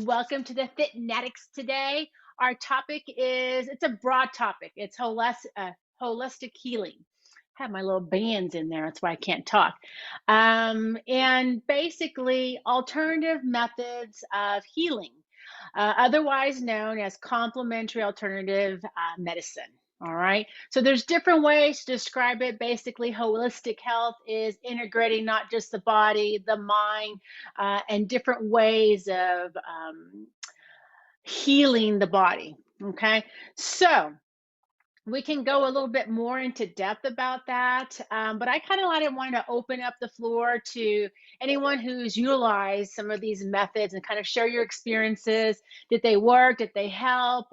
welcome to the FITnatics today. Our topic is it's a broad topic. It's holistic healing. I have my little bands in there, that's why I can't talk. And basically, alternative methods of healing, otherwise known as complementary alternative medicine. All right. So there's different ways to describe it. Basically, holistic health is integrating not just the body, the mind, and different ways of healing the body. Okay. So we can go a little bit more into depth about that. But I kind of wanted to open up the floor to anyone who's utilized some of these methods and kind of share your experiences. Did they work? Did they help?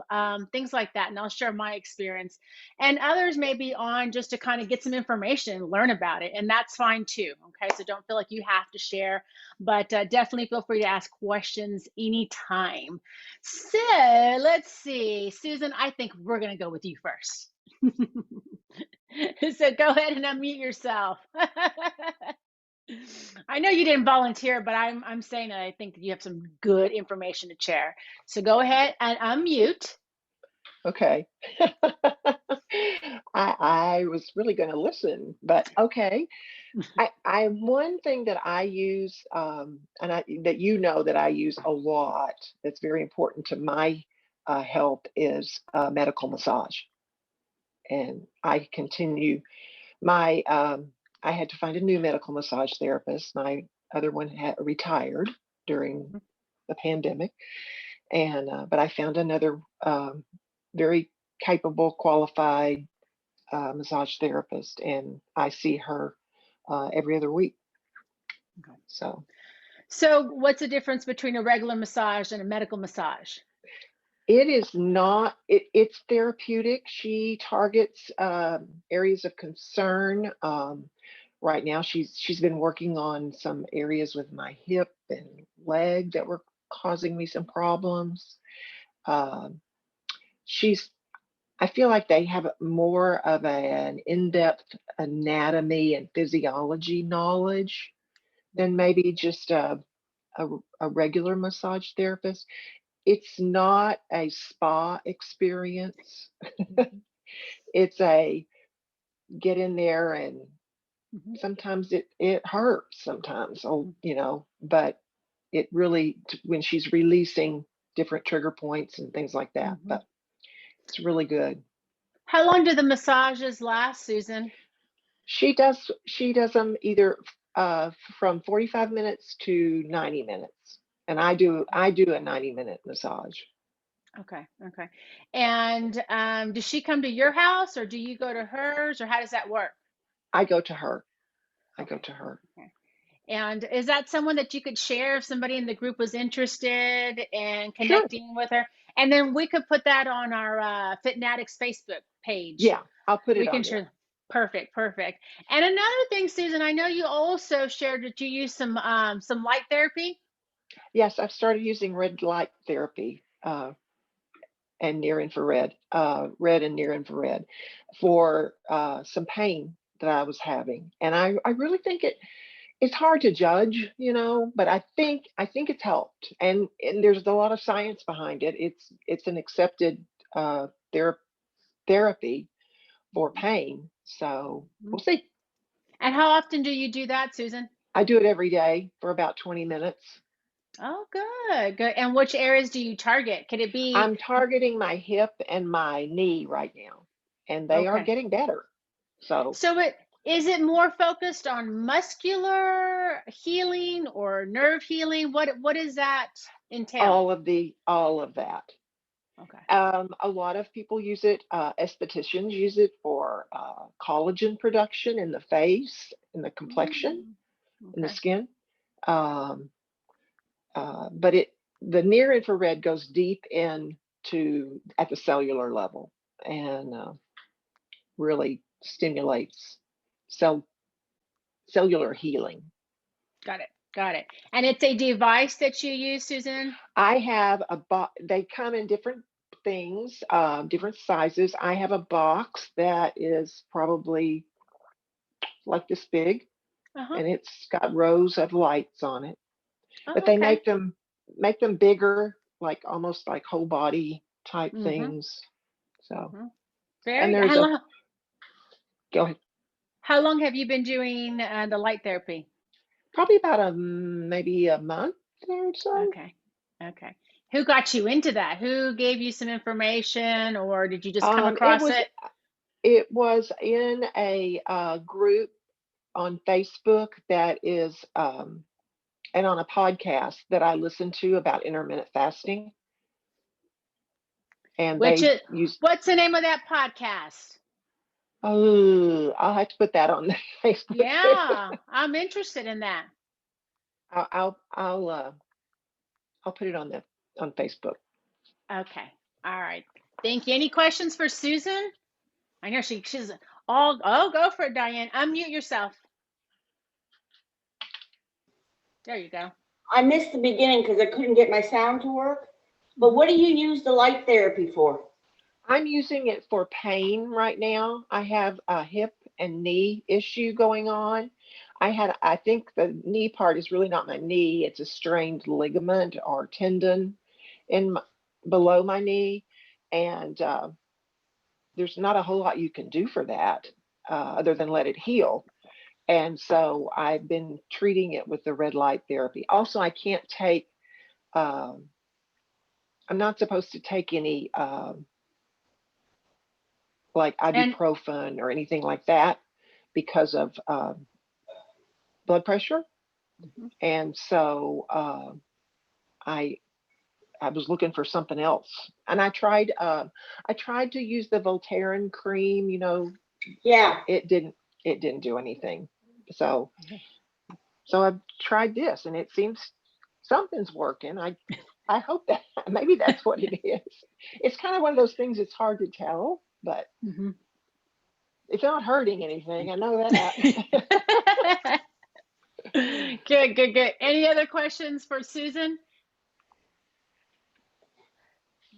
Things like that. And I'll share my experience. And others may be on just to kind of get some information, learn about it. And that's fine too. Okay. So don't feel like you have to share, but definitely feel free to ask questions anytime. So let's see. Susan, I think we're going to go with you first. So go ahead and unmute yourself. I know you didn't volunteer, but I'm saying that I think you have some good information to share. So go ahead and unmute. Okay. I was really going to listen, but okay. I one thing that I use, that I use a lot, that's very important to my health is medical massage. And I continue my, I had to find a new medical massage therapist. My other one had retired during the pandemic. And, but I found another very capable, qualified massage therapist, and I see her every other week. Okay. So what's the difference between a regular massage and a medical massage? it is not, it's therapeutic. She targets areas of concern. Right now, she's been working on some areas with my hip and leg that were causing me some problems. Um, she's I feel like they have more of an in-depth anatomy and physiology knowledge than maybe just a regular massage therapist. It's not a spa experience. It's a get in there, and sometimes it hurts sometimes, but it really, when she's releasing different trigger points and things like that, but it's really good. How long do the massages last, Susan? She does them either from 45 minutes to 90 minutes. And I do a 90-minute massage. Okay. And does she come to your house or do you go to hers or how does that work? I go to her. I go Okay. to her. Okay. And is that someone that you could share if somebody in the group was interested in Sure. connecting with her? And then we could put that on our FitNatics Facebook page. Yeah, I'll put We it can on there. share. Perfect. And another thing, Susan, I know you also shared that you use some light therapy. Yes, I've started using red light therapy and near infrared, red and near infrared for some pain that I was having. And I really think it's hard to judge, but I think it's helped. And there's a lot of science behind it. It's an accepted therapy for pain. So we'll see. And how often do you do that, Susan? I do it every day for about 20 minutes. Oh, good. And which areas do you target? Could it be I'm targeting my hip and my knee right now, and they are okay? getting better. So So is it more focused on muscular healing or nerve healing? What does that entail? all of that. Okay. A lot of people use it, estheticians use it for collagen production in the face, in the complexion, Mm, in the okay. skin. Um, but the near infrared goes deep into at the cellular level, and really stimulates cell cellular healing. Got it. And it's a device that you use, Susan? I have they come in different things, different sizes. I have a box that is probably like this big, Uh-huh. and it's got rows of lights on it. But Oh, they okay. make them make them bigger, like almost like whole body type Mm-hmm. things. So, Mm-hmm. and Very. there's a, go ahead. How long have you been doing the light therapy? Probably about maybe a month or so. Okay. Okay. Who got you into that? Who gave you some information, or did you just come across it? It was in a group on Facebook that is, and on a podcast that I listen to about intermittent fasting. And Which they is, use, what's the name of that podcast? oh, I'll have to put that on the Facebook. Yeah, I'm interested in that. I'll put it on Facebook. Okay. All right. Thank you. Any questions for Susan? I know she's all, oh, go for it, Diane. Unmute yourself. There you go. I missed the beginning because I couldn't get my sound to work. But what do you use the light therapy for? I'm using it for pain right now. I have a hip and knee issue going on. I think the knee part is really not my knee. It's a strained ligament or tendon below my knee. And there's not a whole lot you can do for that other than let it heal. And so I've been treating it with the red light therapy. Also, I can't take, I'm not supposed to take any like And ibuprofen or anything like that because of blood pressure. And so I was looking for something else, and I tried to use the Voltaren cream. Yeah. It didn't do anything. So I've tried this, and it seems something's working. I hope that maybe that's what it is. It's kind of one of those things. It's hard to tell, but it's not hurting anything. I know that. Good. Any other questions for Susan?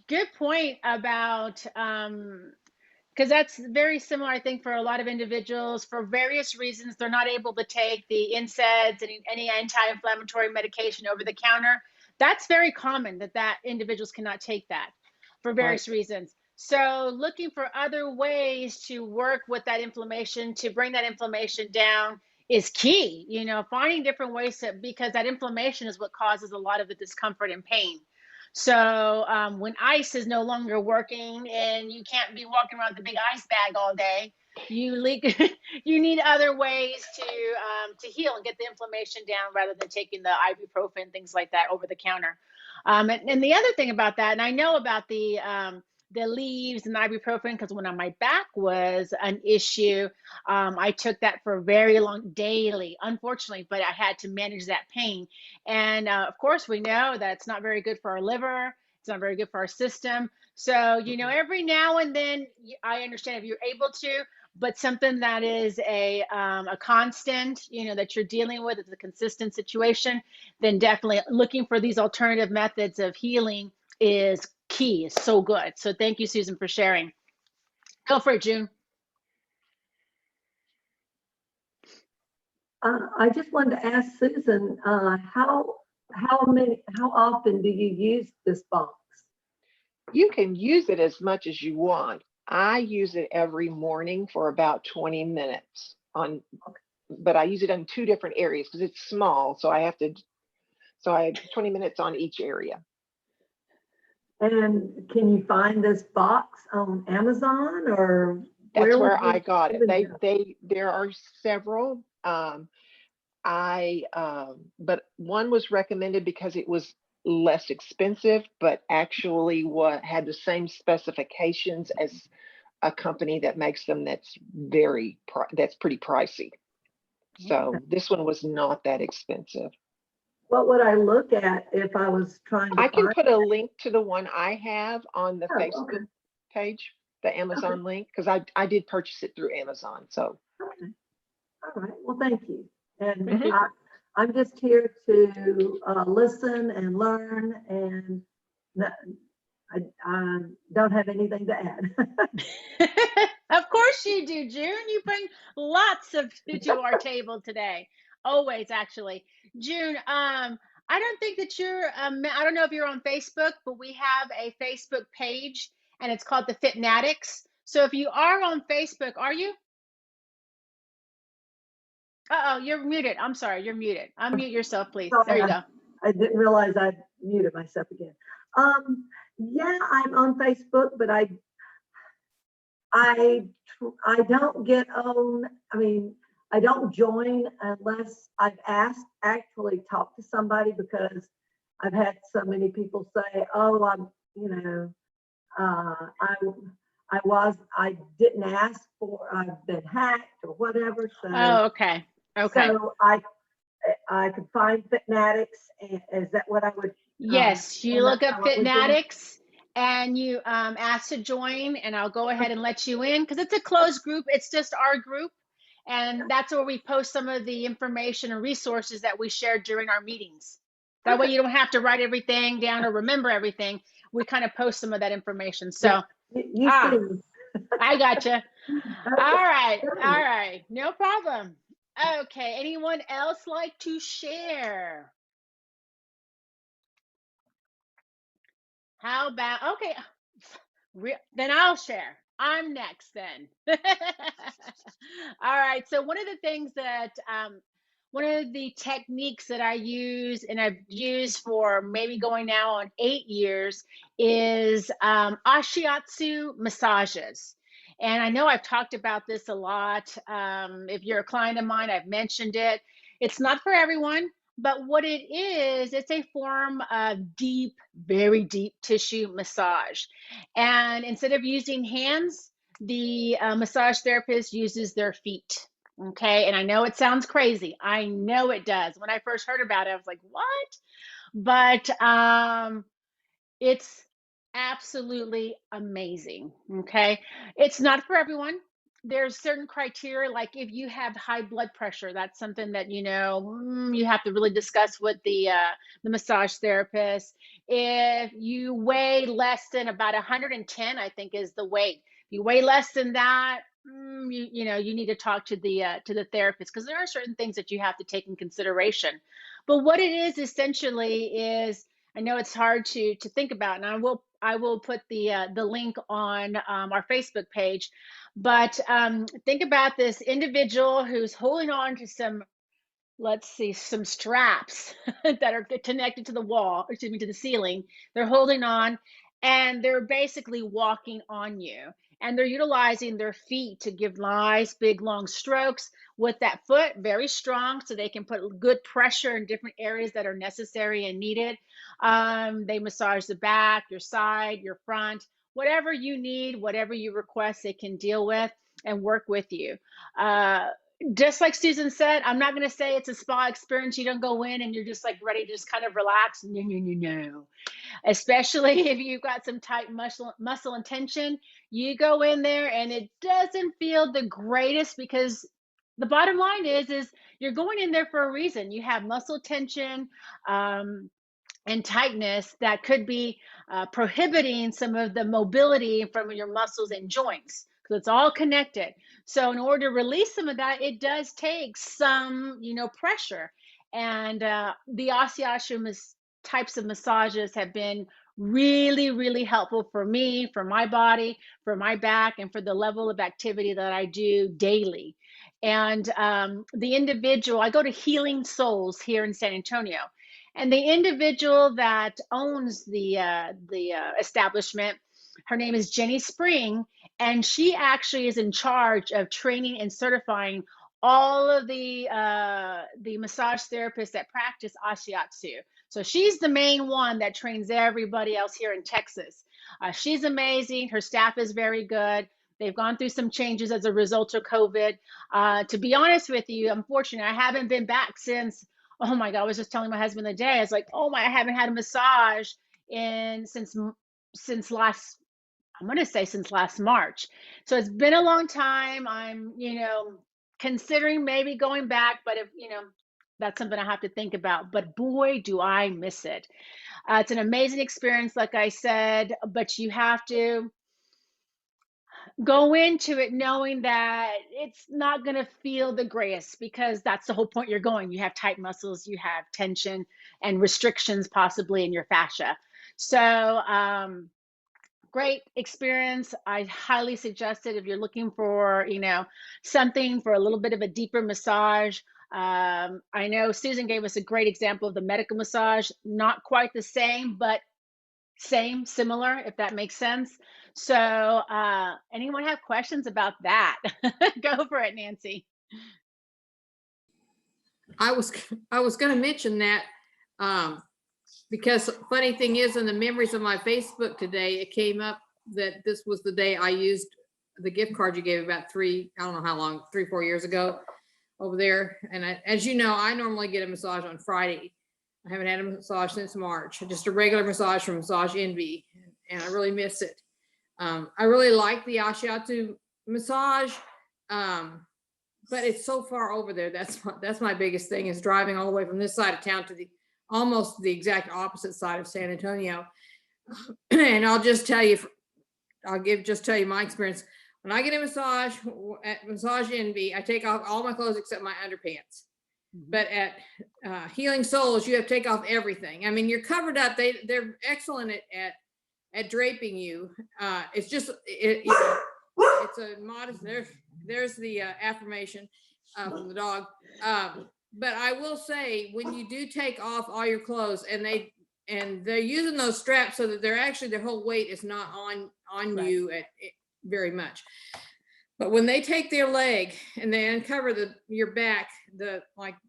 Good point about because that's very similar, I think, for a lot of individuals. For various reasons, they're not able to take the NSAIDs and any anti-inflammatory medication over the counter. That's very common that individuals cannot take that for various Right. reasons. So looking for other ways to work with that inflammation, to bring that inflammation down is key. Finding different ways because that inflammation is what causes a lot of the discomfort and pain. So when ice is no longer working and you can't be walking around with a big ice bag all day, you need other ways to heal and get the inflammation down rather than taking the ibuprofen, things like that over the counter. And the other thing about that, and I know about the leaves and ibuprofen because when my back was an issue, I took that for a very long daily, unfortunately, but I had to manage that pain. And of course, we know that it's not very good for our liver. It's not very good for our system. So, every now and then, I understand if you're able to, but something that is a constant, that you're dealing with, it's a consistent situation, then definitely looking for these alternative methods of healing is key. Is so good. So thank you, Susan, for sharing. Go for it, June. I just wanted to ask Susan, how often do you use this box? You can use it as much as you want. I use it every morning for about 20 minutes but I use it on 2 different areas because it's small. So I have 20 minutes on each area. And can you find this box on Amazon or that's where I got it? There are several. But one was recommended because it was less expensive, but actually had the same specifications as a company that makes them that's pretty pricey. So this one was not that expensive. What would I look at if I was trying to I can put a link to the one I have on the Facebook page, the Amazon link, because I did purchase it through Amazon. So okay. All right. Well, thank you. And I'm just here to listen and learn, and I don't have anything to add. Of course you do, June. You bring lots to our table today. Always, actually. June, I don't think that you're, I don't know if you're on Facebook, but we have a Facebook page and it's called the FITnatics. So if you are on Facebook, are you? Uh-oh, you're muted. I'm sorry, you're muted. Unmute yourself, please. There Sorry, you go. I didn't realize I muted myself again. Yeah, I'm on Facebook, but I don't get on. I mean, I don't join unless I've actually talked to somebody, because I've had so many people say, "Oh, you know, I didn't ask for, I've been hacked or whatever." So, Oh, okay. Okay. I could find FITnatics, and is that what I would? Yes, you And look that's up how it would do. FITnatics and you ask to join, and I'll go ahead and let you in because it's a closed group. It's just our group. And that's where we post some of the information and resources that we shared during our meetings. That way Okay. you don't have to write everything down or remember everything. We kind of post some of that information. Yeah, So, you see me. I gotcha. Okay. All right. All right. No problem. Okay. Anyone else like to share? How about, okay, then I'll share. I'm next then. All right. So one of the things that, one of the techniques that I use and I've used for maybe going now on 8 years is ashiatsu massages. And I know I've talked about this a lot. If you're a client of mine, I've mentioned it. It's not for everyone, but what it is, it's a form of deep, very deep tissue massage. And instead of using hands, the massage therapist uses their feet. Okay. And I know it sounds crazy. I know it does. When I first heard about it, I was like, what? But it's absolutely amazing. Okay. It's not for everyone. There's certain criteria, like if you have high blood pressure, that's something that you have to really discuss with the massage therapist. If you weigh less than about 110, I think is the weight. If you weigh less than that, you need to talk to the therapist, because there are certain things that you have to take in consideration. But what it is essentially is, I know it's hard to think about, and I will put the link on our Facebook page. But think about this individual who's holding on to some, let's see, some straps that are connected to the wall, or excuse me, to the ceiling. They're holding on, and they're basically walking on you. And they're utilizing their feet to give nice, big, long strokes with that foot, very strong, so they can put good pressure in different areas that are necessary and needed. They massage the back, your side, your front, whatever you need, whatever you request, they can deal with and work with you. Uh, just like Susan said, I'm not going to say it's a spa experience. You don't go in and you're just like ready to just kind of relax. No, no, no, no. Especially if you've got some tight muscle and tension, you go in there and it doesn't feel the greatest, because the bottom line is you're going in there for a reason. You have muscle tension. And tightness that could be prohibiting some of the mobility from your muscles and joints, because it's all connected. So in order to release some of that, it does take some, pressure. And the osseous types of massages have been really, really helpful for me, for my body, for my back, and for the level of activity that I do daily. And the individual, I go to Healing Souls here in San Antonio, and the individual that owns the establishment, her name is Jenny Spring, and she actually is in charge of training and certifying all of the massage therapists that practice ashiatsu. So she's the main one that trains everybody else here in Texas. She's amazing. Her staff is very good. They've gone through some changes as a result of COVID. To be honest with you, unfortunately, I haven't been back since. Oh my God, I was just telling my husband the day, I was like, oh my, I haven't had a massage in since last, I'm going to say since last March. So it's been a long time. I'm, considering maybe going back, but if, that's something I have to think about. But boy, do I miss it. It's an amazing experience, like I said, but you have to, go into it knowing that it's not going to feel the greatest, because that's the whole point. You're going, you have tight muscles, you have tension and restrictions possibly in your fascia. So great experience. I highly suggest it if you're looking for, something for a little bit of a deeper massage. I know Susan gave us a great example of the medical massage, not quite the same, but similar, if that makes sense. So anyone have questions about that? Go for it, Nancy. I was going to mention that because funny thing is, in the memories of my Facebook today, it came up that this was the day I used the gift card you gave about I don't know how long, 3-4 years ago over there. And as you know, I normally get a massage on Friday. I haven't had a massage since March, just a regular massage from Massage Envy, and I really miss it. I really like the Ashiatu massage, but it's so far over there. That's my biggest thing, is driving all the way from this side of town to almost the exact opposite side of San Antonio. And I'll just tell you, my experience. When I get a massage at Massage Envy, I take off all my clothes except my underpants. But at Healing Souls, you have to take off everything. I mean, you're covered up. They're excellent at draping you. It's just it's a modest. There's the affirmation from the dog. But I will say, when you do take off all your clothes, and they're using those straps so that their whole weight is not on right. You very much. But when they take their leg and they uncover your back, the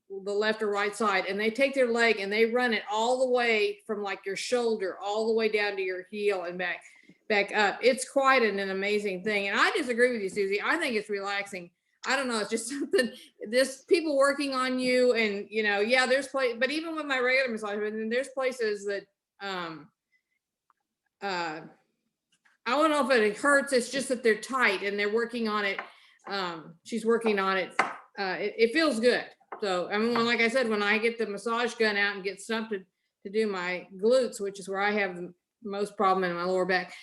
left or right side, and they take their leg and they run it all the way from like your shoulder all the way down to your heel and back up, it's quite an amazing thing. And I disagree with you, Susie. I think it's relaxing. I don't know. It's just something. There's people working on you, and yeah, there's place. But even with my regular massage, there's places that I don't know if it hurts. It's just that they're tight and they're working on it. She's working on it. It feels good. So, I mean, like I said, when I get the massage gun out and get something to do my glutes, which is where I have the most problem in my lower back,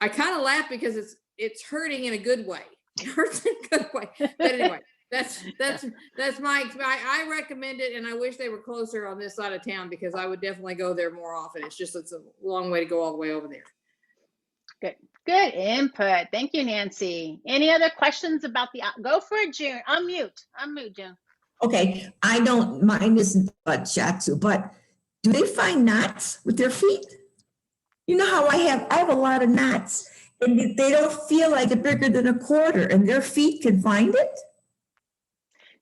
I kind of laugh because it's hurting in a good way. It hurts in a good way. But anyway, that's I recommend it, and I wish they were closer on this side of town, because I would definitely go there more often. It's a long way to go all the way over there. Good input. Thank you, Nancy. Any other questions about go for it, June. Unmute, June. Okay, I don't, mine isn't shiatsu, but do they find knots with their feet? You know how I have a lot of knots, and they don't feel like they're bigger than a quarter, and their feet can find it?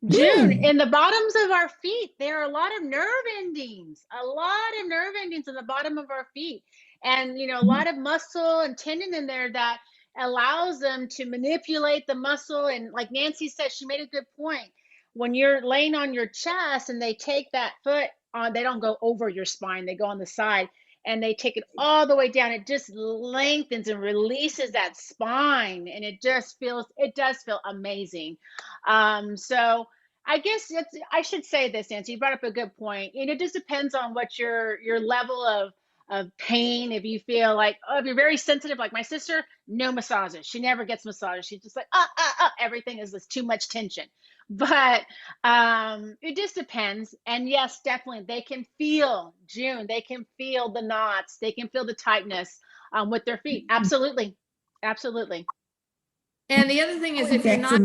June, in the bottoms of our feet, there are a lot of nerve endings, in the bottom of our feet. And, a lot of muscle and tendon in there that allows them to manipulate the muscle. And like Nancy said, she made a good point. When you're laying on your chest and they take that foot on, they don't go over your spine, they go on the side, and they take it all the way down. It just lengthens and releases that spine, and it does feel amazing. So I guess I should say this, Nancy, you brought up a good point. It just depends on what your level of pain. If you feel like, if you're very sensitive, like my sister, no massages. She never gets massages. She's just like, everything is just too much tension. But it just depends. And yes, definitely, they can feel, June, they can feel the knots. They can feel the tightness with their feet. Absolutely. And the other thing is, if you're not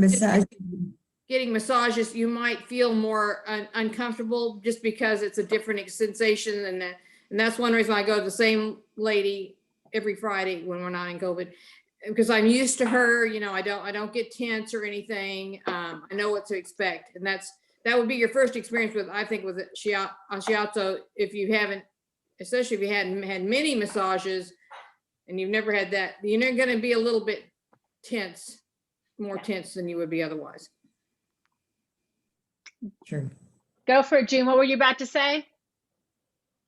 getting massages, you might feel more uncomfortable, just because it's a different sensation. And that's one reason I go to the same lady every Friday when we're not in COVID, because I'm used to her. I don't get tense or anything. I know what to expect, and that would be your first experience with shiatsu. If you haven't, especially if you hadn't had many massages and you've never had that, you're going to be a little bit tense, more tense than you would be otherwise. Sure. Go for it, June. What were you about to say?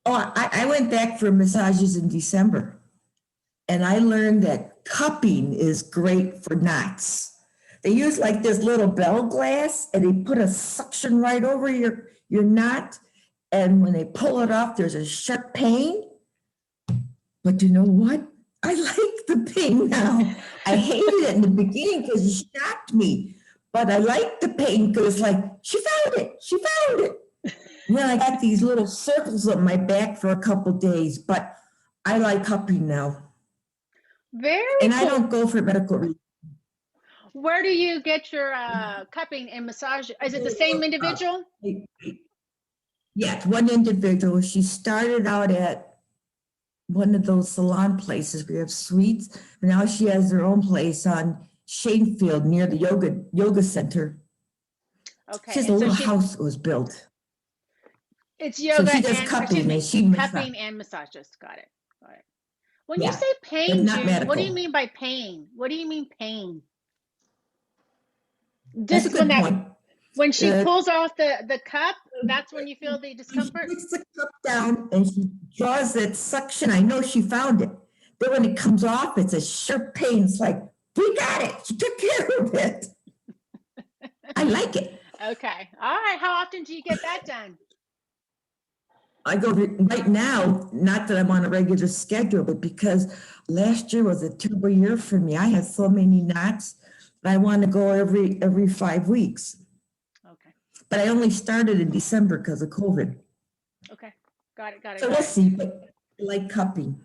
Oh, I went back for massages in December, and I learned that cupping is great for knots. They use like this little bell glass, and they put a suction right over your knot, and when they pull it off, there's a sharp pain. But you know what? I like the pain now. I hated it in the beginning because it shocked me, but I like the pain because it's like, she found it, she found it. And then I got these little circles on my back for a couple days, but I like cupping now. Very And I cool. don't go for medical reasons. Where do you get your cupping and massage? Is it the same individual? Yeah, it's one individual. She started out at one of those salon places. We have suites. Now she has her own place on Shanefield near the yoga center. Okay, She has a and so little house that was built. it's So yoga she does and, excuse cupping me, and she cupping and massages. Got it. Got it. When you yeah, say but pain, not Judy, what do you medical. mean by pain? What do you mean pain? That's a Just when good point. when she Uh, pulls off the cup, that's when you feel the She discomfort? puts the cup down and she draws that suction. I know she found it. Then when it comes off, it's a sharp pain. It's like, we got it. She took care of it. I like it. Okay. All right. How often do you get that done? I go right now, not that I'm on a regular schedule, but because last year was a terrible year for me. I had so many knots. I want to go every 5 weeks. Okay. But I only started in December because of COVID. Okay. Got it. Got it. So Got we'll it. see, but I like cupping.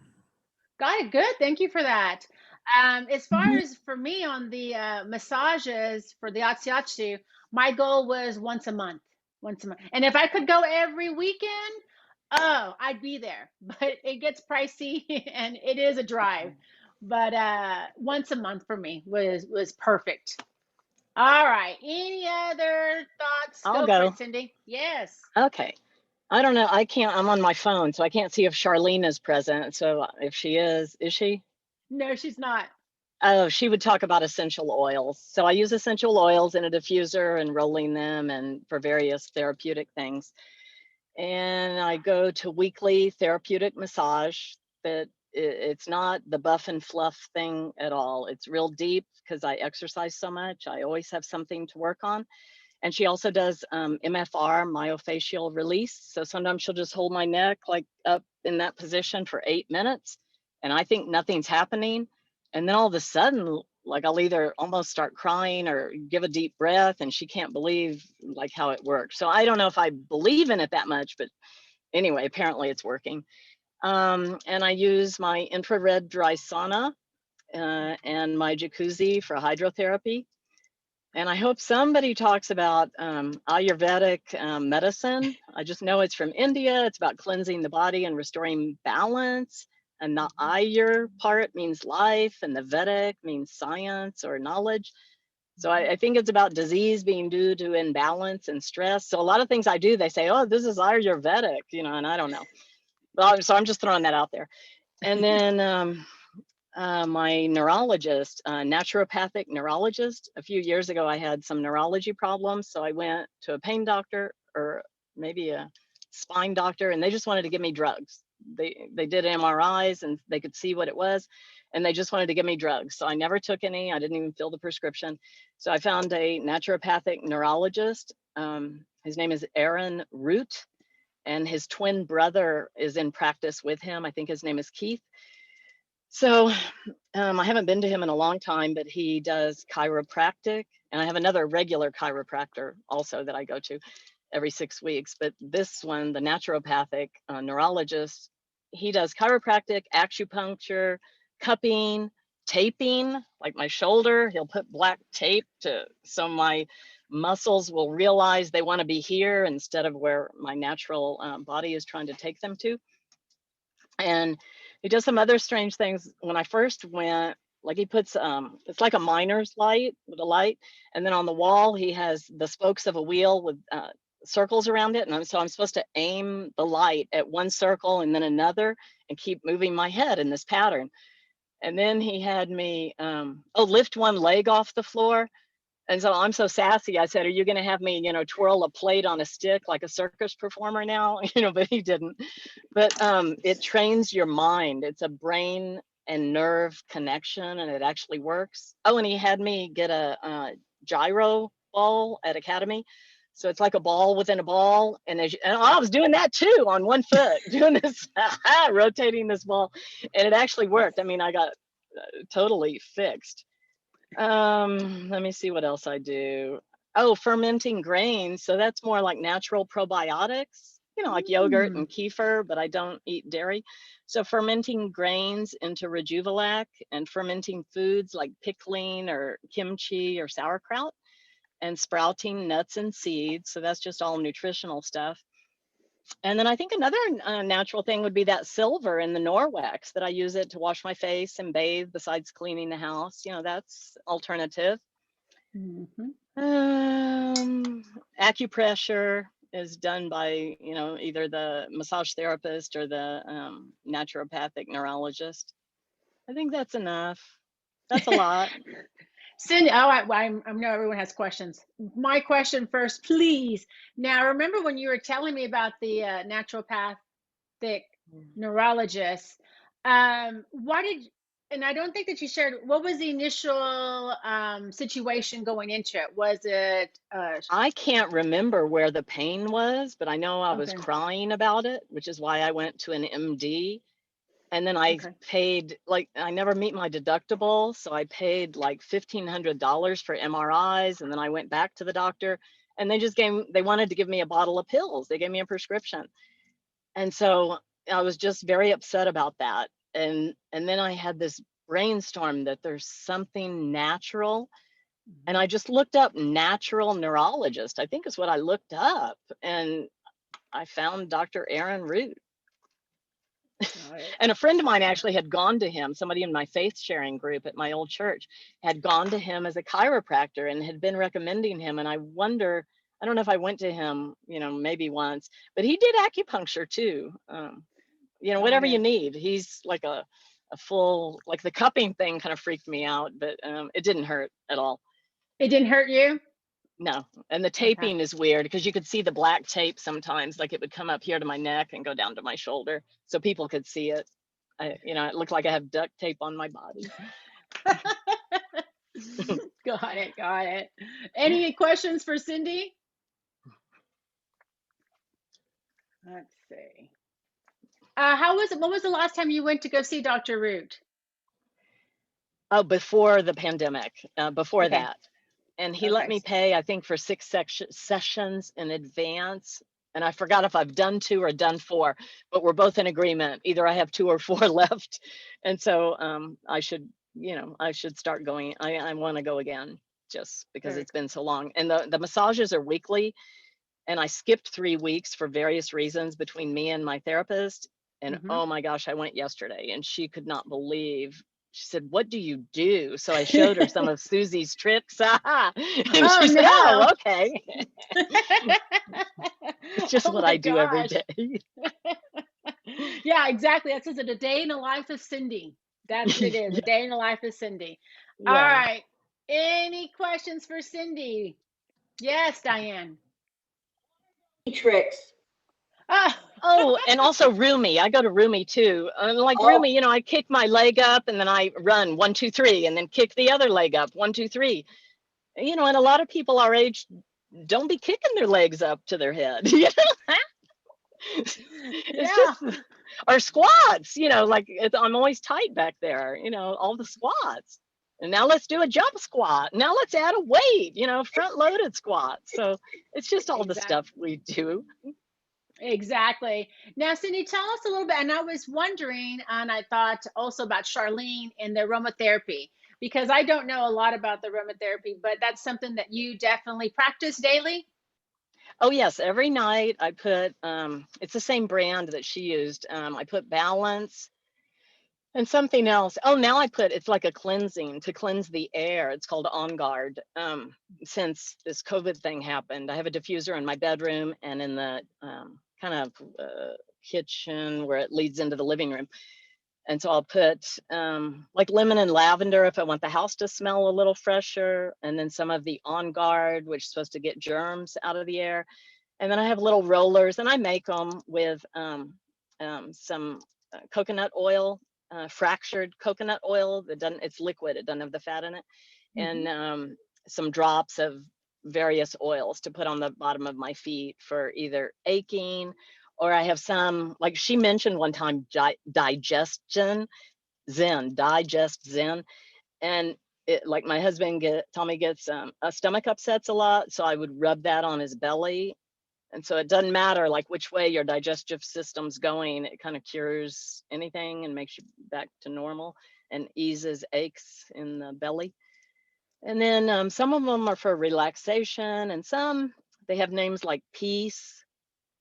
Got it. Good. Thank you for that. As far Mhm. as for me on the massages for the Atsiatsu, my goal was once a month. Once a month. And if I could go every weekend, oh, I'd be there. But it gets pricey and it is a drive. But once a month for me was perfect. All right. Any other thoughts? I'll Go for go. it, Cindy. Yes. Okay. I don't know. I can't, I'm on my phone, so I can't see if Charlene is present. So if she is she? No, she's not. Oh, she would talk about essential oils. So I use essential oils in a diffuser and rolling them and for various therapeutic things. And I go to weekly therapeutic massage that it's not the buff and fluff thing at all. It's real deep because I exercise so much. I always have something to work on. And she also does MFR, myofascial release. So sometimes she'll just hold my neck like up in that position for 8 minutes. And I think nothing's happening. And then all of a sudden, like I'll either almost start crying or give a deep breath and she can't believe like how it works. So I don't know if I believe in it that much, but anyway, apparently it's working. And I use my infrared dry sauna and my jacuzzi for hydrotherapy. And I hope somebody talks about Ayurvedic medicine. I just know it's from India. It's about cleansing the body and restoring balance. And the Ayur part means life, and the Vedic means science or knowledge. So I think it's about disease being due to imbalance and stress. So a lot of things I do, they say, oh, this is Ayurvedic, you know, and I don't know. Well, so I'm just throwing that out there. And then my neurologist, naturopathic neurologist. A few years ago, I had some neurology problems. So I went to a pain doctor or maybe a spine doctor, and they just wanted to give me drugs. They did MRIs and they could see what it was, and they just wanted to give me drugs. So I never took any. I didn't even fill the prescription. So I found a naturopathic neurologist. His name is Aaron Root, and his twin brother is in practice with him. I think his name is Keith. So I haven't been to him in a long time, but he does chiropractic. And I have another regular chiropractor also that I go to every 6 weeks. But this one, the naturopathic neurologist, he does chiropractic, acupuncture, cupping, taping, like my shoulder. He'll put black tape so my muscles will realize they want to be here instead of where my natural body is trying to take them to. And he does some other strange things. When I first went, like he puts, it's like a miner's light with a light. And then on the wall, he has the spokes of a wheel with circles around it. And so I'm supposed to aim the light at one circle and then another and keep moving my head in this pattern. And then he had me, lift one leg off the floor. And so I'm so sassy. I said, are you going to have me, twirl a plate on a stick like a circus performer now? But he didn't. But it trains your mind. It's a brain and nerve connection, and it actually works. Oh, and he had me get a gyro ball at Academy. So it's like a ball within a ball. And, and I was doing that too on one foot, doing this, rotating this ball. And it actually worked. I mean, I got totally fixed. Let me see what else I do. Oh, fermenting grains. So that's more like natural probiotics, you know, like yogurt and kefir, but I don't eat dairy. So fermenting grains into Rejuvelac, and fermenting foods like pickling or kimchi or sauerkraut, and sprouting nuts and seeds. So that's just all nutritional stuff. And then I think another natural thing would be that silver in the Norwex, that I use it to wash my face and bathe besides cleaning the house. You know, that's alternative. Acupressure is done by, you know, either the massage therapist or the naturopathic neurologist. I think that's enough. That's a lot. Cindy, I know everyone has questions. My question first, please. Now, remember when you were telling me about the naturopathic neurologist? Why did, and I don't think that you shared, what was the initial situation going into it? Was it? I can't remember where the pain was, but I know I was Okay. crying about it, which is why I went to an MD. And then I paid, like, I never meet my deductible. So I paid like $1,500 for MRIs. And then I went back to the doctor, and they wanted to give me a bottle of pills. They gave me a prescription. And so I was just very upset about that. And then I had this brainstorm that there's something natural. And I just looked up natural neurologist, I think is what I looked up. And I found Dr. Aaron Root. And a friend of mine actually had gone to him, somebody in my faith sharing group at my old church had gone to him as a chiropractor and had been recommending him. And I wonder, I don't know if I went to him, you know, maybe once, but he did acupuncture too. You know, whatever you need. He's like a full, like the cupping thing kind of freaked me out, but it didn't hurt at all. It didn't hurt you? No. And the taping is weird because you could see the black tape sometimes, like it would come up here to my neck and go down to my shoulder. So people could see it. You know, it looked like I have duct tape on my body. Got it. Got it. Any questions for Cindy? Let's see. When was the last time you went to go see Dr. Root? Oh, before the pandemic, before that. And he let me pay, I think, for 6 sessions in advance. And I forgot if I've done 2 or done 4, but we're both in agreement. Either I have 2 or 4 left. And so I should, you know, I should start going. I want to go again just because it's been so long. And the massages are weekly. And I skipped 3 weeks for various reasons between me and my therapist. And oh my gosh, I went yesterday and she could not believe. She said, "What do you do?" So I showed her some of Susie's tricks. And she said, "Oh, okay." It's just what I do every day. Yeah, exactly. That says it, a day in the life of Cindy. That's what it is. A day in the life of Cindy. All right. Any questions for Cindy? Yes, Diane. Tricks. Oh, and also Rumi. I go to Rumi too. Like Rumi, you know, I kick my leg up and then I run 1, 2, 3, and then kick the other leg up 1, 2, 3. You know, and a lot of people our age don't be kicking their legs up to their head. You know, it's just, or squats. You know, like I'm always tight back there. You know, all the squats. And now let's do a jump squat. Now let's add a weight. You know, front loaded squat. So it's just all the stuff we do. Exactly. Now, Cindy, tell us a little bit. And I was wondering, and I thought also about Charlene and the aromatherapy, because I don't know a lot about the aromatherapy, but that's something that you definitely practice daily. Oh yes, every night I put, it's the same brand that she used. I put Balance and something else. Oh, now I put, it's like a cleansing to cleanse the air. It's called On Guard. Since this COVID thing happened, I have a diffuser in my bedroom and in the kind of kitchen where it leads into the living room. And so I'll put like lemon and lavender if I want the house to smell a little fresher. And then some of the On Guard, which is supposed to get germs out of the air. And then I have little rollers and I make them with some coconut oil, fractured coconut oil that doesn't, it's liquid, it doesn't have the fat in it. And some drops of various oils to put on the bottom of my feet for either aching, or I have some, like she mentioned one time, digest zen, and it, like my husband Tommy gets stomach upsets a lot, so I would rub that on his belly. And so it doesn't matter like which way your digestive system's going, it kind of cures anything and makes you back to normal and eases aches in the belly. And then some of them are for relaxation, and some, they have names like peace.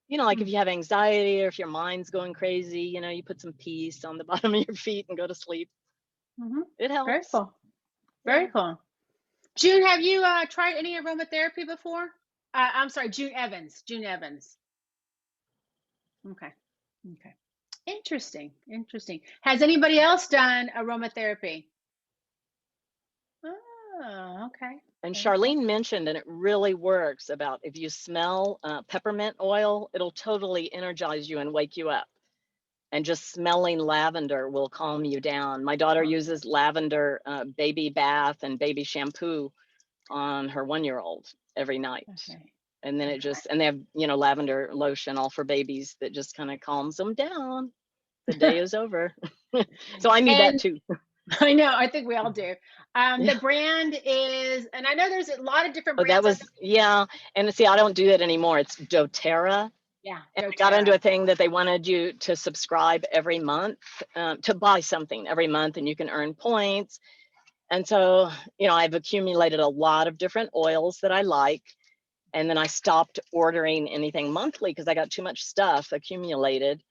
You know, like if you have anxiety or if your mind's going crazy, you know, you put some peace on the bottom of your feet and go to sleep. It helps. Very cool. Very cool. June, have you tried any aromatherapy before? I'm sorry, June Evans. June Evans. Okay. Okay. Interesting. Interesting. Has anybody else done aromatherapy? Oh, okay. And Very cool. Charlene mentioned, and it really works, about if you smell peppermint oil, it'll totally energize you and wake you up. And just smelling lavender will calm you down. My daughter uses lavender baby bath and baby shampoo on her 1-year-old every night. Okay. And then it just, and they have, you know, lavender lotion all for babies that just kind of calms them down. The day is over. So I need that too. I know, I think we all do. Yeah. The brand is, and I know there's a lot of different Oh, brands. that was, yeah. And see, I don't do that anymore. It's doTERRA. Yeah. And I got into a thing that they wanted you to subscribe every month, to buy something every month, and you can earn points. And so, you know, I've accumulated a lot of different oils that I like. And then I stopped ordering anything monthly because I got too much stuff accumulated.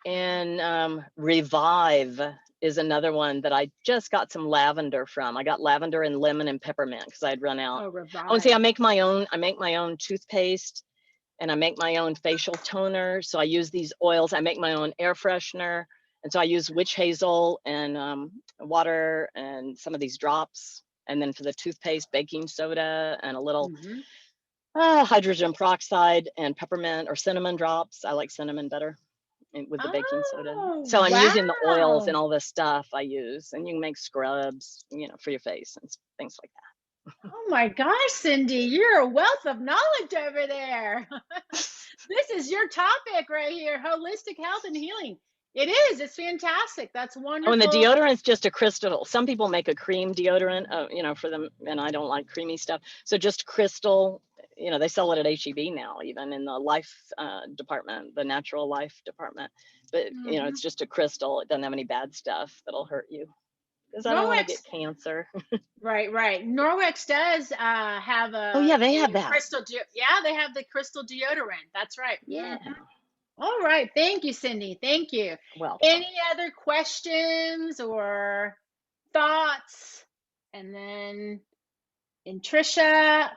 And Revive is another one that I just got some lavender from. I got lavender and lemon and peppermint because I had run out. Oh, Revive. Oh, and see, I make my own toothpaste, and I make my own facial toner. So I use these oils. I make my own air freshener. And so I use witch hazel and water and some of these drops. And then for the toothpaste, baking soda and a little hydrogen peroxide and peppermint or cinnamon drops. I like cinnamon better with the baking soda. So I'm using the oils and all this stuff I use. And you can make scrubs, you know, for your face and things like that. Oh my gosh, Cindy, you're a wealth of knowledge over there. This is your topic right here, holistic health and healing. It is. It's fantastic. That's wonderful. Oh, and the deodorant's just a crystal. Some people make a cream deodorant, you know, for them, and I don't like creamy stuff. So just crystal, you know, they sell it at HEB now, even in the life department, the natural life department. But, you know, it's just a crystal. It doesn't have any bad stuff that'll hurt you. Because I don't want to get cancer. Right. Norwex does have a. Oh yeah, they have that. Crystal. Yeah, they have the crystal deodorant. That's right. Yeah. All right. Thank you, Cindy. Thank you. Well. Any other questions or thoughts? And then, and Trisha,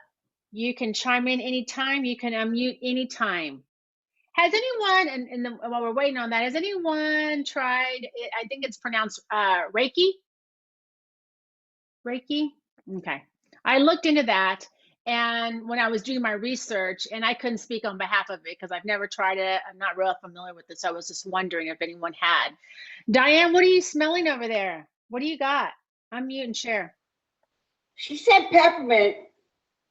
you can chime in anytime. You can unmute anytime. Has anyone, and while we're waiting on that, has anyone tried? I think it's pronounced Reiki. Reiki? Okay. I looked into that, and when I was doing my research, and I couldn't speak on behalf of it because I've never tried it. I'm not real familiar with it, so I was just wondering if anyone had. Diane, what are you smelling over there? What do you got? Unmute and share. She said peppermint,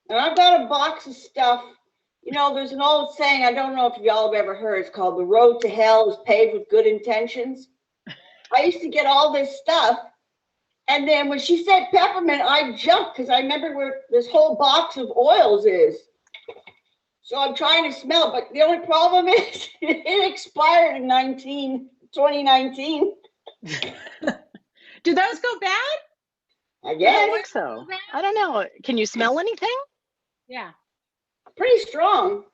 and I've got a box of stuff. You know, there's an old saying, I don't know if y'all have ever heard, it's called the road to hell is paved with good intentions. I used to get all this stuff. And then when she said peppermint, I jumped because I remember where this whole box of oils is. So I'm trying to smell, but the only problem is it expired in 2019. Do those go bad? I guess. I think so. I don't know. Can you smell anything? Yeah. Pretty strong.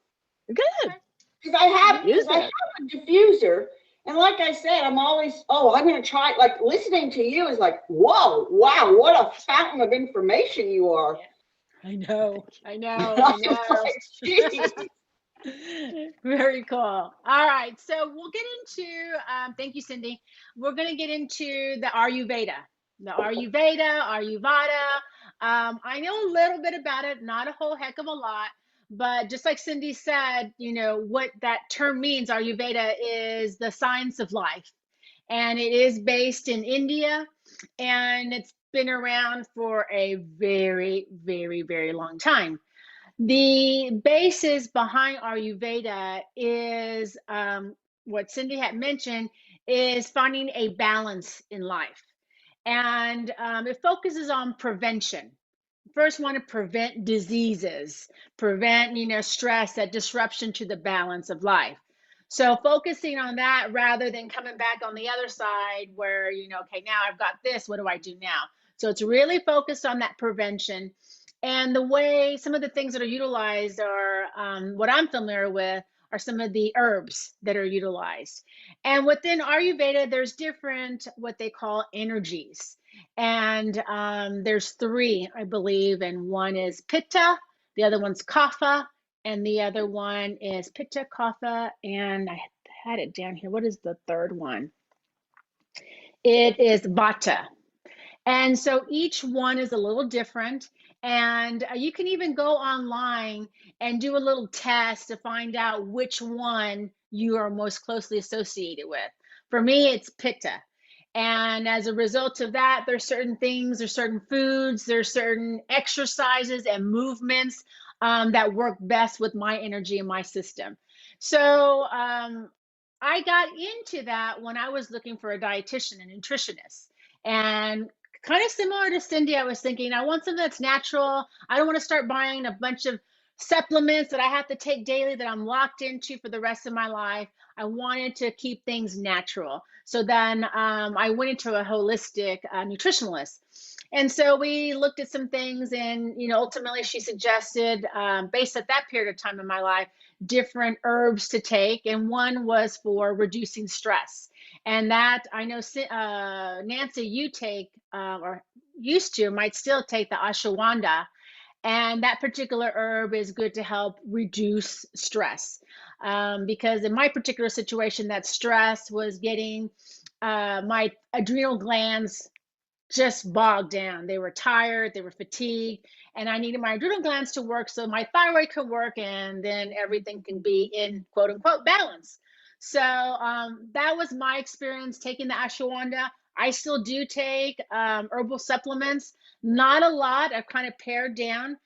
Good. Because I have a diffuser. And like I said, I'm always, I'm going to try, like listening to you is like, whoa, wow, what a fountain of information you are. I know. Very cool. All right. So we'll get into, thank you, Cindy. We're going to get into the Ayurveda. Ayurveda. I know a little bit about it, not a whole heck of a lot. But just like Cindy said, you know, what that term means, Ayurveda, is the science of life. And it is based in India. And it's been around for a very, very, very long time. The basis behind Ayurveda is what Cindy had mentioned, is finding a balance in life. And it focuses on prevention. First, want to prevent diseases, prevent, stress, that disruption to the balance of life. So focusing on that rather than coming back on the other side where, okay, now I've got this, what do I do now? So it's really focused on that prevention. And the way some of the things that are utilized are what I'm familiar with are some of the herbs that are utilized. And within Ayurveda, there's different what they call energies. And there's three, I believe, and one is Pitta, the other one's Kapha, and the other one is Pitta, Kapha, and I had it down here. What is the third one? It is Vata. And so each one is a little different. And you can even go online and do a little test to find out which one you are most closely associated with. For me, it's Pitta. And as a result of that, there's certain things, there's certain foods, there's certain exercises and movements that work best with my energy and my system. So I got into that when I was looking for a dietitian and nutritionist. And kind of similar to Cindy, I was thinking, I want something that's natural. I don't want to start buying a bunch of supplements that I have to take daily that I'm locked into for the rest of my life. I wanted to keep things natural. So then I went into a holistic nutritionalist. And so we looked at some things, and ultimately she suggested, based at that period of time in my life, different herbs to take. And one was for reducing stress. And that I know, Nancy, you take or used to, might still take the ashwagandha. And that particular herb is good to help reduce stress. Because in my particular situation, that stress was getting my adrenal glands just bogged down. They were tired, they were fatigued, and I needed my adrenal glands to work so my thyroid could work, and then everything can be in quote unquote balance. So that was my experience taking the ashwagandha. I still do take herbal supplements, not a lot. I've kind of pared down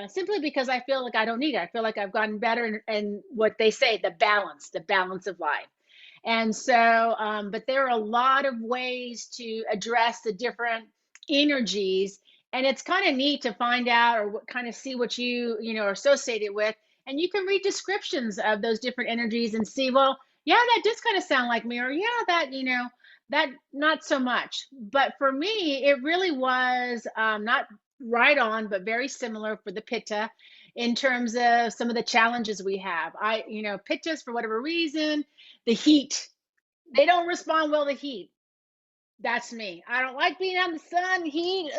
simply because I feel like I don't need it. I feel like I've gotten better in what they say, the balance of life. And so, but there are a lot of ways to address the different energies. And it's kind of neat to find out or kind of see what you are associated with. And you can read descriptions of those different energies and see, well, yeah, that does kind of sound like me, or yeah, that, that not so much. But for me, it really was not right on, but very similar for the Pitta in terms of some of the challenges we have. Pittas, for whatever reason, the heat, they don't respond well to heat. That's me. I don't like being out in the sun, heat,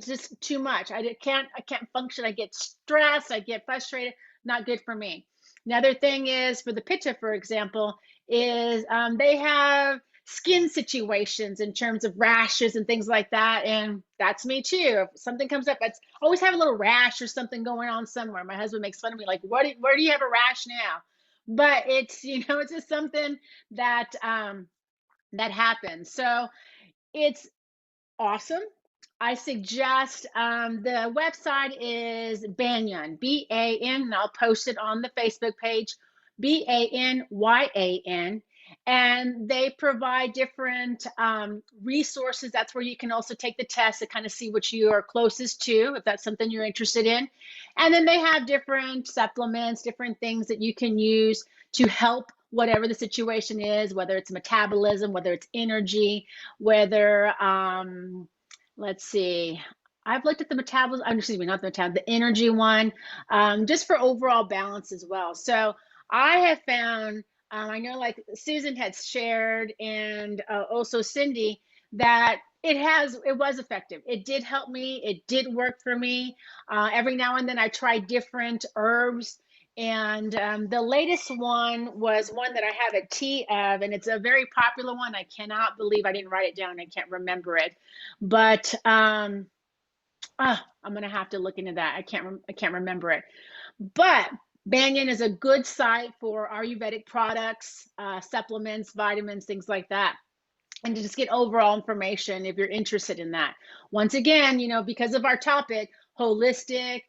just too much. I can't function. I get stressed, I get frustrated, not good for me. Another thing is for the Pitta, for example, is they have skin situations in terms of rashes and things like that. And that's me too. If something comes up, I always have a little rash or something going on somewhere. My husband makes fun of me, like, where do you have a rash now? But it's, it's just something that that happens. So it's awesome. I suggest the website is Banyan, BAN, and I'll post it on the Facebook page, BANYAN. And they provide different resources. That's where you can also take the test to kind of see what you are closest to, if that's something you're interested in. And then they have different supplements, different things that you can use to help whatever the situation is, whether it's metabolism, whether it's energy, whether, let's see, I've looked at the metabolism, excuse me, not the metabolism, the energy one, just for overall balance as well. So I have found, I know like Susan had shared and also Cindy, that it was effective. It did help me. It did work for me. Every now and then I try different herbs. And the latest one was one that I have a tea of, and it's a very popular one. I cannot believe I didn't write it down. I can't remember it, but I'm gonna have to look into that. I can't remember it, but Banyan is a good site for Ayurvedic products, supplements, vitamins, things like that, and to just get overall information if you're interested in that. Once again, because of our topic, holistic,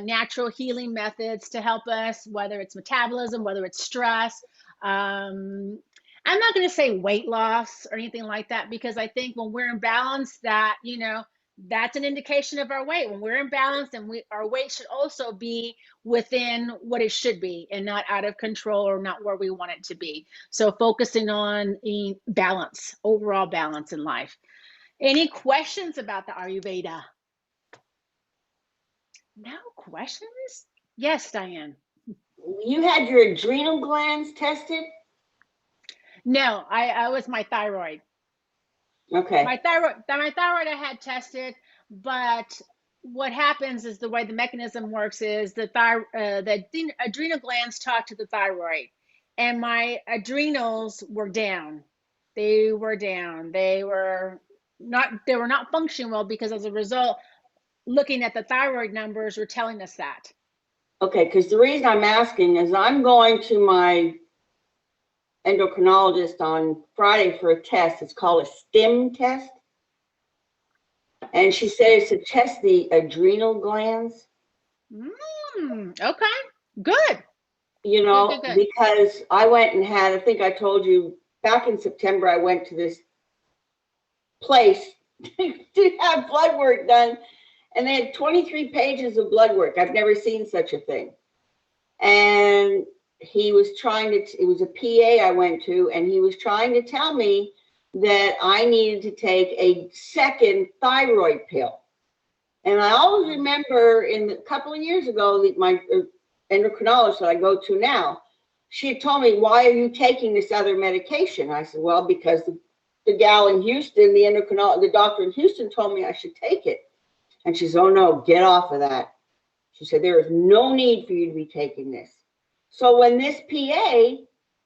natural healing methods to help us, whether it's metabolism, whether it's stress. I'm not going to say weight loss or anything like that, because I think when we're in balance, that, that's an indication of our weight. When we're in balance, and our weight should also be within what it should be and not out of control or not where we want it to be. So focusing on balance, overall balance in life. Any questions about the Ayurveda? No questions? Yes, Diane. You had your adrenal glands tested? No, I was my thyroid. Okay. My thyroid I had tested, but what happens is, the way the mechanism works is the adrenal glands talk to the thyroid, and my adrenals were down. They were down. They were not functioning well, because as a result, looking at the thyroid numbers were telling us that. Okay, because the reason I'm asking is I'm going to my endocrinologist on Friday for a test. It's called a STIM test. And she said it's to test the adrenal glands. Okay, good. Good. Because I went and had, I think I told you back in September, I went to this place to have blood work done. And they had 23 pages of blood work. I've never seen such a thing. And he was it was a PA I went to, and he was trying to tell me that I needed to take a second thyroid pill. And I always remember a couple of years ago, my endocrinologist that I go to now, she had told me, why are you taking this other medication? I said, well, because the gal in Houston, the doctor in Houston told me I should take it. And she said, oh no, get off of that. She said, there is no need for you to be taking this. So when this PA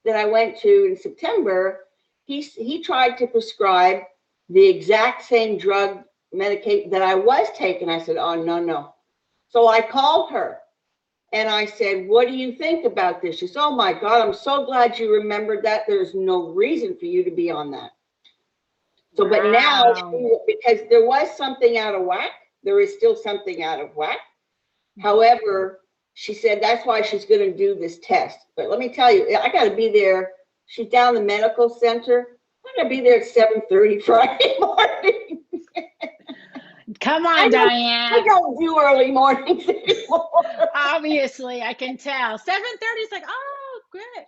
that I went to in September, he tried to prescribe the exact same drug medication that I was taking. I said, oh, no. So I called her and I said, what do you think about this? She said, oh my God, I'm so glad you remembered that. There's no reason for you to be on that. So, but now, because there was something out of whack, there is still something out of whack. However, she said that's why she's going to do this test. But let me tell you, I got to be there. She's down the medical center. I got to be there at 7:30 Friday morning. Come on, Diane. I don't do early mornings anymore. Obviously, I can tell. 7:30 is like, oh, good.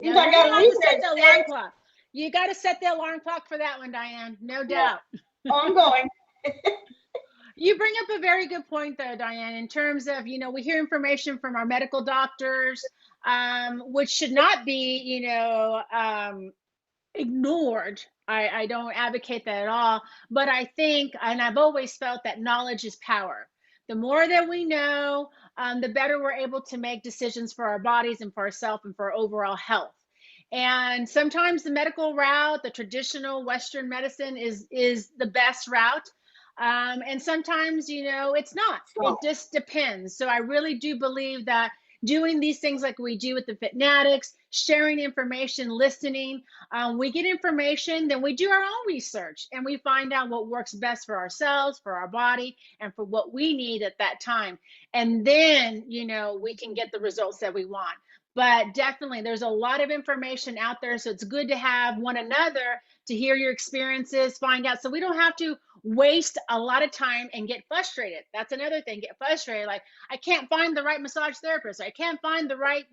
You got to leave set the alarm clock. You got to set the alarm clock for that one, Diane. No doubt. Oh, I'm going. You bring up a very good point, though, Diane, in terms of, we hear information from our medical doctors, which should not be, ignored. I don't advocate that at all. But I think, and I've always felt that knowledge is power. The more that we know, the better we're able to make decisions for our bodies and for ourselves and for our overall health. And sometimes the medical route, the traditional Western medicine is the best route. And sometimes, it's not. It just depends. So I really do believe that doing these things like we do with the FITnatics, sharing information, listening, we get information, then we do our own research and we find out what works best for ourselves, for our body, and for what we need at that time. And then, we can get the results that we want. But definitely, there's a lot of information out there. So it's good to have one another to hear your experiences, find out. So we don't have to waste a lot of time and get frustrated. That's another thing, get frustrated. Like, I can't find the right massage therapist. I can't find the right,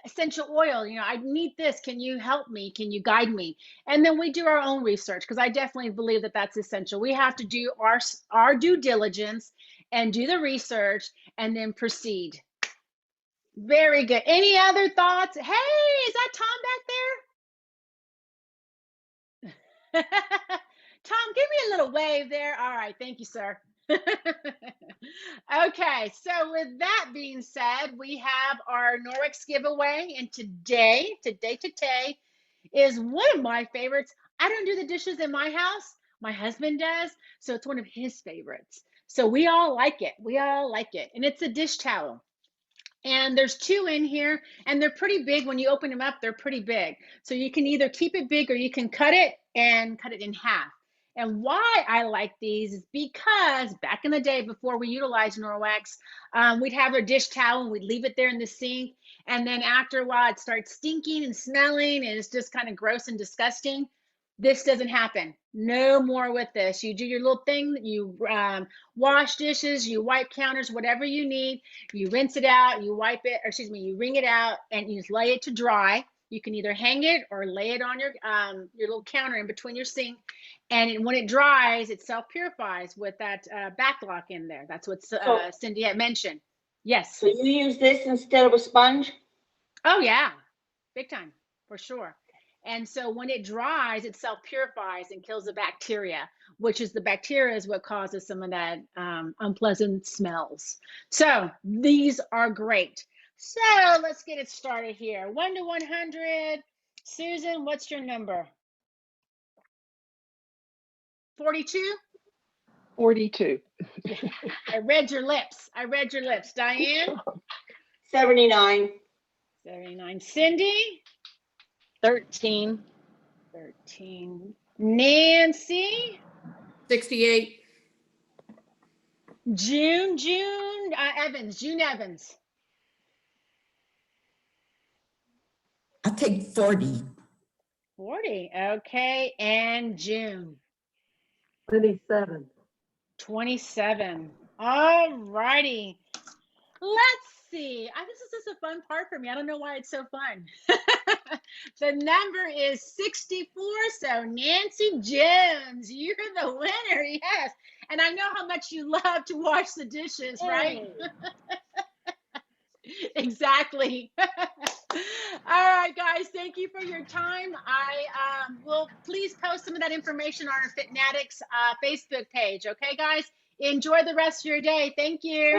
essential oil. I need this. Can you help me? Can you guide me? And then we do our own research, because I definitely believe that that's essential. We have to do our due diligence and do the research and then proceed. Very good. Any other thoughts? Hey, is that Tom back there? Tom, give me a little wave there. All right. Thank you, sir. Okay. So with that being said, we have our Norwex giveaway. And today is one of my favorites. I don't do the dishes in my house. My husband does. So it's one of his favorites. So we all like it. And it's a dish towel. And there's 2 in here, and they're pretty big. When you open them up, they're pretty big. So you can either keep it big or you can cut it in half. And why I like these is because back in the day, before we utilized Norwex, we'd have our dish towel and we'd leave it there in the sink. And then after a while, it starts stinking and smelling, and it's just kind of gross and disgusting. This doesn't happen. No more with this. You do your little thing, you wash dishes, you wipe counters, whatever you need. You rinse it out, you wipe it, or excuse me, you wring it out, and you just lay it to dry. You can either hang it or lay it on your little counter in between your sink. And when it dries, it self-purifies with that backlock in there. That's what Cindy had mentioned. Yes. So you use this instead of a sponge? Oh, yeah. Big time, for sure. And so when it dries, it self-purifies and kills the bacteria, which is the bacteria is what causes some of that unpleasant smells. So these are great. So let's get it started here. 1 to 100. Susan, what's your number? 42? 42. I read your lips. I read your lips. Diane? 79. 79. Cindy? 13. 13. Nancy? 68. June Evans. I'll take 40. 40. Okay. And June? 27. 27. All righty. Let's see. This is just a fun part for me. I don't know why it's so fun. The number is 64. So Nancy Jones, you're the winner. Yes. And I know how much you love to wash the dishes, right? Exactly. All right, guys, thank you for your time. I will please post some of that information on our FITnatics Facebook page. Okay, guys, enjoy the rest of your day. Thank you.